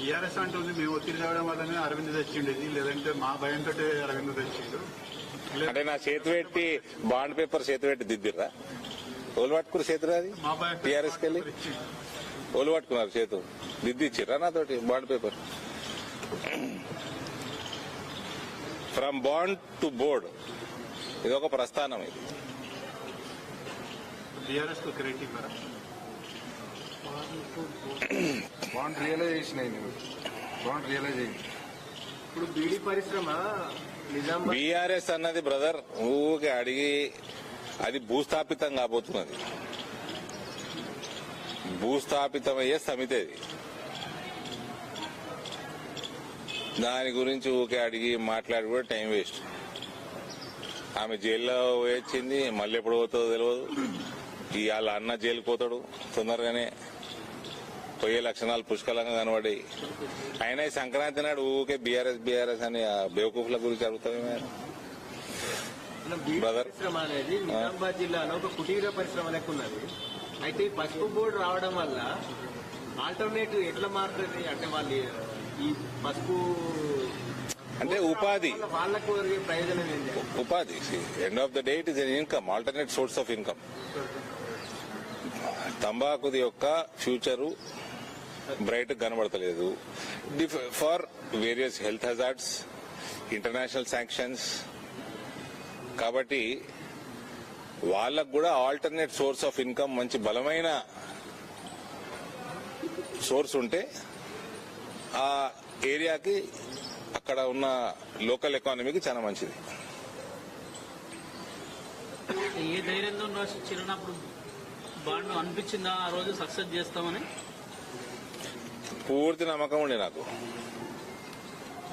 TRS అంటుంది మేము ఒత్తిడి తేవడం వల్లనే అరవింద్ తెచ్చిండేది, లేదంటే మా భయంతో అరవింద్ తెచ్చిండు. అంటే నా చేతి పెట్టి బాండ్ పేపర్ చేతి పెట్టి దిద్దిర్రా? ఓలు పట్టుకురు చేతురా? అది మా భయం టీఆర్ఎస్కి వెళ్ళి ఓలు పట్టుకున్నారు చేతు దిద్దిచ్చిర్రా నాతోటి bond paper? From bond to board ఇది ఒక ప్రస్థానం. ఇది టీఆర్ఎస్ కు క్రియేటివ్ బాండ్ రియలైజేషన్ అయింది. బాండ్ రియలైజేషన్ ఇప్పుడు బీడీ పరిశ్రమ బీఆర్ఎస్ అన్నది బ్రదర్ ఊకే అడిగి అది భూస్థాపితం కాబోతున్నది. భూస్థాపితమయ్యే సమితి అది. దాని గురించి ఊకే అడిగి మాట్లాడి కూడా టైం వేస్ట్. ఆమె జైల్లో వచ్చింది, మళ్ళీ ఎప్పుడు పోతుందో తెలియదు. ఇవాళ అన్న జైలుకి పోతాడు తొందరగానే, పోయే లక్షణాలు పుష్కలంగా కనబడి. అయినా ఈ సంక్రాంతి నాడు ఊకే బీఆర్ఎస్ అని బేవకూఫ్ల గురించి అడుగుతామే బ్రదర్. పరిశ్రమ అనేది నిజామాబాద్ జిల్లాలో ఒక కుటీర పరిశ్రమ లెక్క ఉన్నది. అయితే ఈ పసుపు బోర్డు రావడం వల్ల ఆల్టర్నేటివ్ ఎట్లా మారుతుంది అంటే వాళ్ళు ఈ పసుపు అంటే ఉపాధి, వాళ్ళకు ప్రయోజనం ఏంటి? ఉపాధి. End of the day it is an income, alternate source of income. తంబాకుది యొక్క ఫ్యూచరు బ్రైట్ కనబడతలేదు. For various health hazards, international sanctions. కాబట్టి వాళ్ళకు కూడా ఆల్టర్నేట్ సోర్స్ ఆఫ్ ఇన్కమ్, మంచి బలమైన సోర్స్ ఉంటే ఆ ఏరియాకి, అక్కడ ఉన్న లోకల్ ఎకానమీకి చాలా మంచిది. ఏ ధైర్యంతో చిన్నప్పుడు బాండ్ అనిపించిందా ఆ రోజు సక్సెస్ చేస్తామని? పూర్తి నమ్మకం ఉండే, నాకు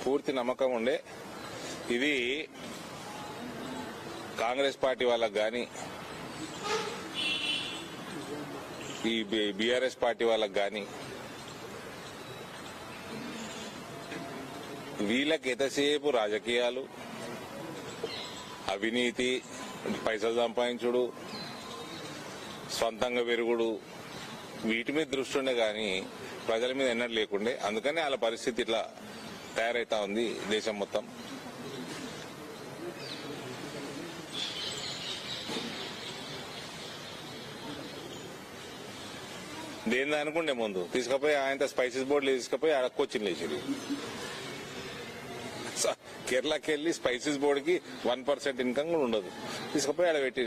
పూర్తి నమ్మకం ఉండే. ఇది కాంగ్రెస్ పార్టీ వాళ్ళకు గాని, ఈ బీఆర్ఎస్ పార్టీ వాళ్ళకు గాని, వీళ్ళకి ఎంతసేపు రాజకీయాలు, అవినీతి, పైసలు సంపాదించుడు, స్వంతంగా పెరుగుడు, వీటి మీద దృష్టి ఉండే గాని ప్రజల మీద ఎన్నడూ లేకుండే. అందుకని వాళ్ళ పరిస్థితి ఇట్లా తయారైతా ఉంది దేశం మొత్తం. దేని అనుకుండే ముందు తీసుకుపోయి ఆయన స్పైసెస్ బోర్డులు తీసుకుపోయి ఆడ కోచింగ్ లేచారు. కేరళకి వెళ్ళి స్పైసెస్ బోర్డుకి 1% ఇన్కమ్ కూడా ఉండదు, తీసుకుపోయి ఆడ పెట్టి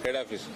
హెడ్ ఆఫీస్.